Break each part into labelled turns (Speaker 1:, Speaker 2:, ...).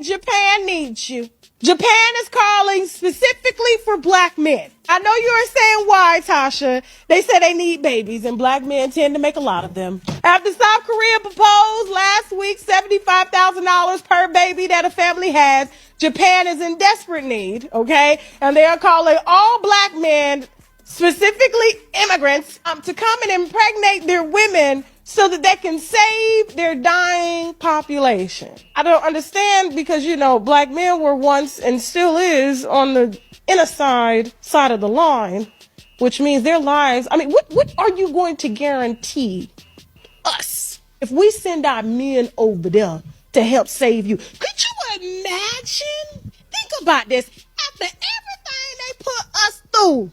Speaker 1: Japan needs you. Japan is calling specifically for black men. I know you are saying why, Tasha. They say they need babies, and black men tend to make a lot of them. After South Korea proposed last week $75,000 per baby that a family has, Japan is in desperate need, okay? And they are calling all black men, specifically immigrants, to come and impregnate their women so that they can save their dying population. I don't understand because, you know, black men were once and still is on the inner side of the line, which means their lives. I mean, what are you going to guarantee us if we send our men over there to help save you? Could you imagine? Think about this. After everything they put us through,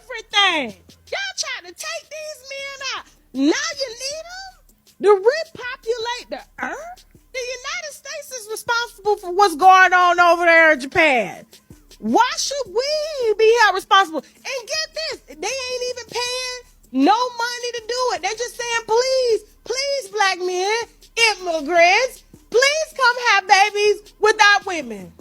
Speaker 1: everything, y'all trying to take these men out. Now you need them to repopulate the earth? The United States is responsible for what's going on over there in Japan. Why should we be held responsible? And get this, they ain't even paying no money to do it. They're just saying, please, black men, immigrants, please come have babies with our women.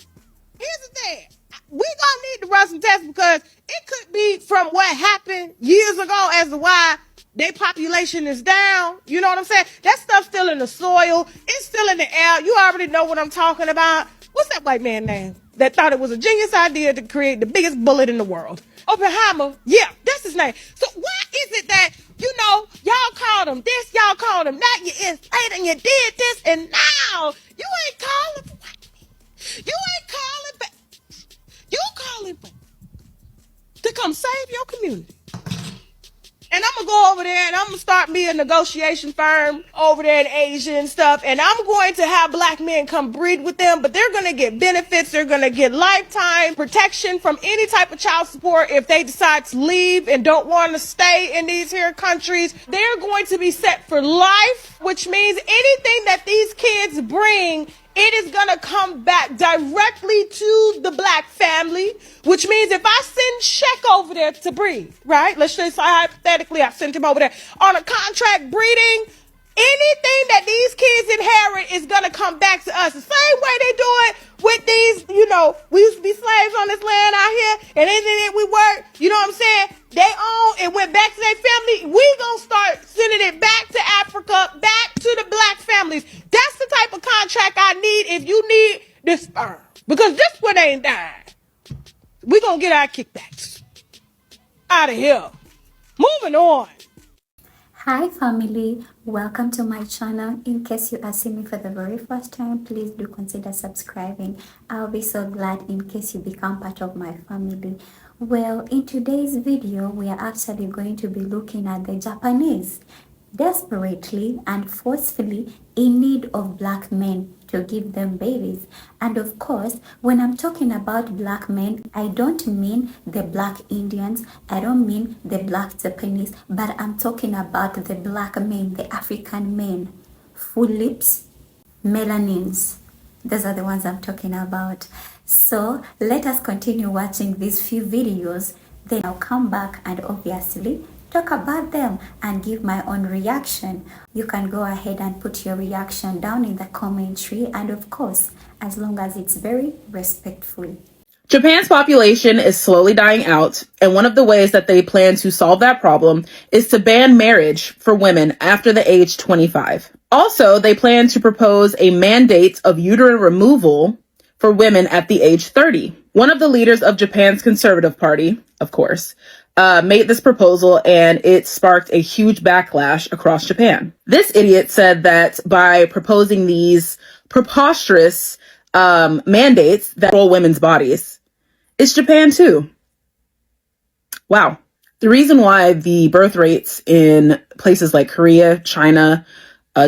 Speaker 1: Here's the thing. We gonna need to run some tests because it could be from what happened years ago as to why their population is down. You know what I'm saying? That stuff's still in the soil. It's still in the air. You already know what I'm talking about. What's that white man name that thought it was a genius idea to create the biggest bullet in the world? Oppenheimer. Yeah, that's his name. So why is it that, you know, y'all called him this, y'all called him that, you enslaved and you did this, and now you ain't calling for white men. You ain't calling for, you calling for to come save your community. And I'm going to go over there and I'm going to start me a negotiation firm over there in Asia and stuff. And I'm going to have black men come breed with them, but they're going to get benefits. They're going to get lifetime protection from any type of child support if they decide to leave and don't want to stay in these here countries. They're going to be set for life, which means anything that these kids bring, it is going to come back directly to the black family, which means if I send Sheck over there to breed, right? Let's just say hypothetically I sent him over there on a contract breeding, anything that these kids inherit is going to come back to us. The same way they do it with these, you know, we used to be slaves on this land out here, and anything that we work, you know what I'm saying? They own and went back to their family. We gonna start sending it back to Africa, back to the black families. That's the type of contract I need if you need this sperm. Because this one ain't dying. We gonna get our kickbacks out of here. Moving on.
Speaker 2: Hi family, welcome to my channel. In case you are seeing me for the very first time, please do consider subscribing. I'll be so glad in case you become part of my family. Well, in today's video, we are actually going to be looking at the Japanese desperately and forcefully in need of black men to give them babies. And of course, when I'm talking about black men, I don't mean the black Indians, I don't mean the black Japanese, but I'm talking about the black men, the African men, full lips, melanins. Those are the ones I'm talking about. So let us continue watching these few videos, then I'll come back and obviously talk about them and give my own reaction. You can go ahead and put your reaction down in the commentary, and of course, as long as it's very respectful.
Speaker 3: Japan's population is slowly dying out, and one of the ways that they plan to solve that problem is to ban marriage for women after the age 25. Also, they plan to propose a mandate of uterine removal for women at the age 30. One of the leaders of Japan's Conservative Party, of course, made this proposal, and it sparked a huge backlash across Japan. This idiot said that by proposing these preposterous mandates that control women's bodies, it's Japan too. Wow. The reason why the birth rates in places like Korea, China,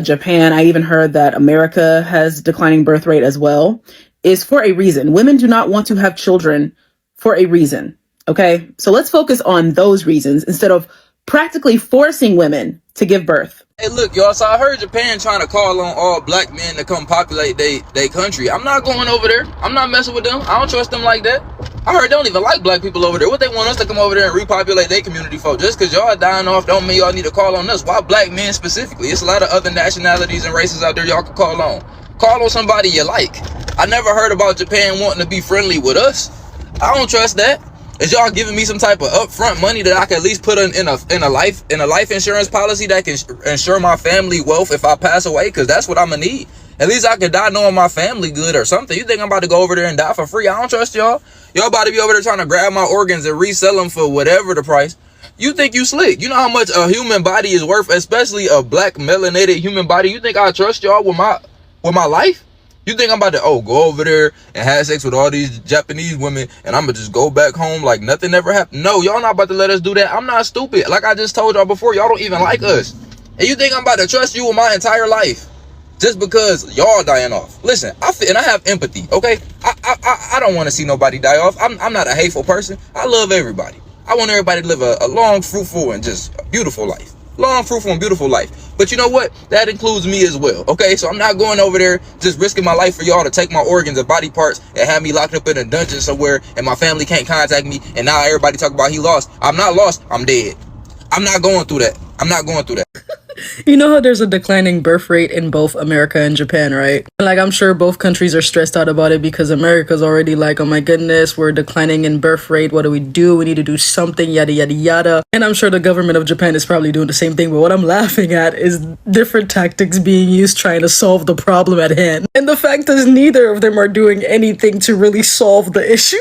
Speaker 3: Japan, I even heard that America has declining birth rate as well, is for a reason. Women do not want to have children for a reason. Okay, so let's focus on those reasons instead of practically forcing women to give birth.
Speaker 4: Hey, look, y'all, so I heard Japan trying to call on all black men to come populate they country. I'm not going over there. I'm not messing with them. I don't trust them like that. I heard they don't even like black people over there. What they want us to come over there and repopulate their community for? Just because y'all dying off don't mean y'all need to call on us. Why black men specifically? It's a lot of other nationalities and races out there y'all can call on. Call on somebody you like. I never heard about Japan wanting to be friendly with us. I don't trust that. Is y'all giving me some type of upfront money that I can at least put in a life insurance policy that can ensure my family wealth if I pass away? Because that's what I'm gonna need. At least I could die knowing my family good or something. You think I'm about to go over there and die for free? I don't trust y'all. Y'all about to be over there trying to grab my organs and resell them for whatever the price. You think you slick? You know how much a human body is worth, especially a black melanated human body. You think I trust y'all with my life? You think I'm about to go over there and have sex with all these Japanese women and I'm gonna just go back home like nothing ever happened? No, y'all not about to let us do that. I'm not stupid. Like I just told y'all before, y'all don't even like us. And you think I'm about to trust you with my entire life just because y'all dying off? Listen, I have empathy, okay? I don't want to see nobody die off. I'm not a hateful person. I love everybody. I want everybody to live a long, fruitful, and just a beautiful life. Long, fruitful, and beautiful life. But you know what? That includes me as well, okay? So I'm not going over there just risking my life for y'all to take my organs and body parts and have me locked up in a dungeon somewhere and my family can't contact me and now everybody talk about he lost. I'm not lost. I'm dead. I'm not going through that. I'm not going through that.
Speaker 3: You know how there's a declining birth rate in both America and Japan, right? Like, I'm sure both countries are stressed out about it because America's already like, oh my goodness, we're declining in birth rate. What do? We need to do something, yada, yada, yada. And I'm sure the government of Japan is probably doing the same thing. But what I'm laughing at is different tactics being used trying to solve the problem at hand. And the fact is neither of them are doing anything to really solve the issue.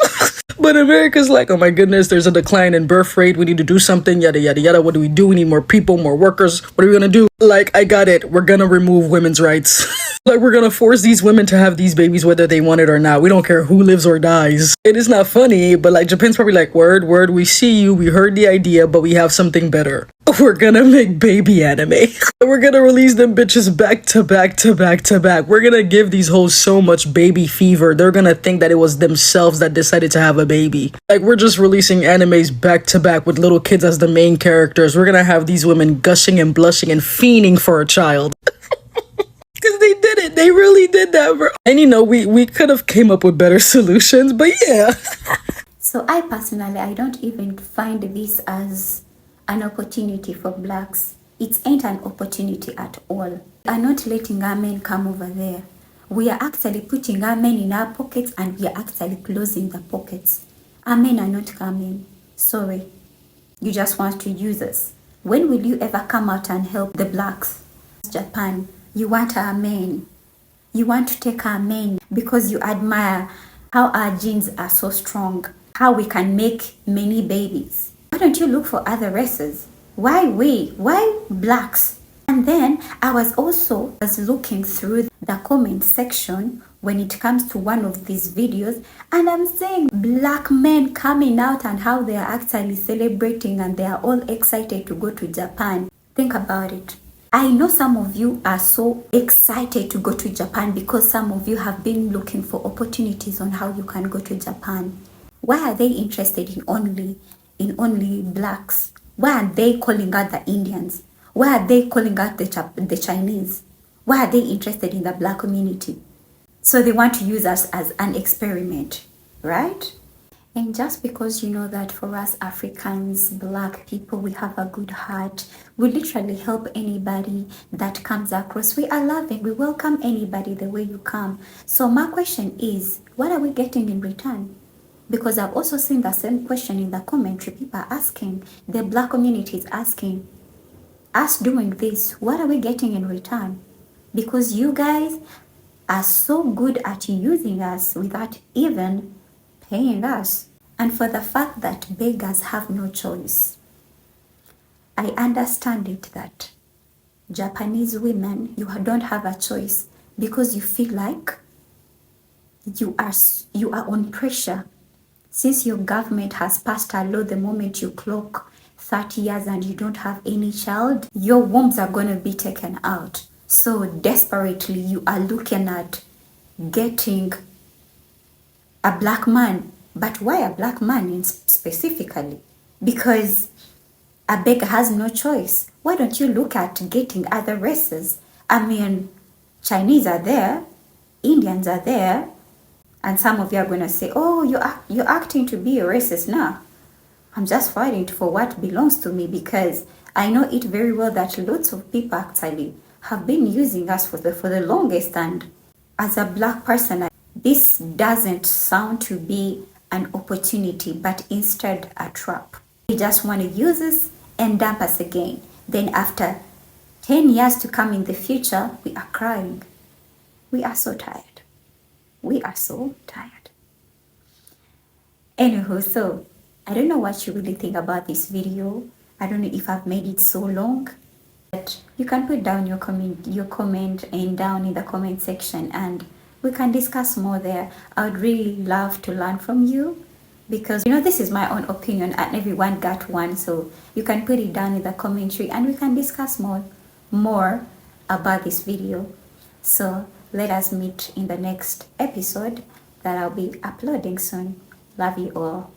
Speaker 3: But America's like, oh my goodness, there's a decline in birth rate. We need to do something, yada, yada, yada. What do? We need more people, more workers. What are we going to do? Like, I got it. We're going to remove women's rights. Like, we're going to force these women to have these babies whether they want it or not. We don't care who lives or dies. It is not funny, but like Japan's probably like, word, we see you. We heard the idea, but we have something better. We're going to make baby anime. We're going to release them bitches back to back to back to back. We're going to give these hoes so much baby fever. They're going to think that it was themselves that decided to have a baby. Like, we're just releasing animes back to back with little kids as the main characters. We're going to have these women gushing and blushing and fiending for a child. Because they did it. They really did that, bro. And you know, we could have came up with better solutions, but yeah.
Speaker 2: So I personally, I don't even find this as an opportunity for blacks. It ain't an opportunity at all. We are not letting our men come over there. We are actually putting our men in our pockets and we are actually closing the pockets. Our men are not coming. Sorry. You just want to use us. When will you ever come out and help the blacks? Japan, you want our men. You want to take our men because you admire how our genes are so strong, how we can make many babies. Why don't you look for other races? Why we? Why blacks? And then I was looking through the comment section when it comes to one of these videos, and I'm seeing black men coming out and how they are actually celebrating and they are all excited to go to Japan. Think about it. I know some of you are so excited to go to Japan because some of you have been looking for opportunities on how you can go to Japan. Why are they interested in only blacks? Why are they calling out the Indians? Why are they calling out the Chinese? Why are they interested in the black community? So they want to use us as an experiment, right? And just because you know that for us Africans, black people, we have a good heart, we literally help anybody that comes across. We are loving, we welcome anybody the way you come. So my question is, what are we getting in return? Because I've also seen the same question in the commentary. People are asking, the black community is asking, us doing this, what are we getting in return? Because you guys are so good at using us without even paying us. And for the fact that beggars have no choice, I understand it that Japanese women, you don't have a choice because you feel like you are on pressure. Since your government has passed a law, the moment you clock 30 years and you don't have any child, your wombs are going to be taken out. So desperately you are looking at getting a black man. But why a black man specifically? Because a beggar has no choice. Why don't you look at getting other races? I mean, Chinese are there, Indians are there, and some of you are going to say, oh, you're acting to be a racist now. I'm just fighting for what belongs to me because I know it very well that lots of people actually have been using us for the longest, and as a black person, This doesn't sound to be an opportunity, but instead a trap. They just want to use us and dump us again. Then after 10 years to come in the future, we are crying. We are so tired. We are so tired. Anywho, so I don't know what you really think about this video. I don't know if I've made it so long. But you can put down your comment and down in the comment section, and we can discuss more there. I would really love to learn from you, because this is my own opinion and everyone got one, so you can put it down in the commentary and we can discuss more about this video. So let us meet in the next episode that I'll be uploading soon. Love you all.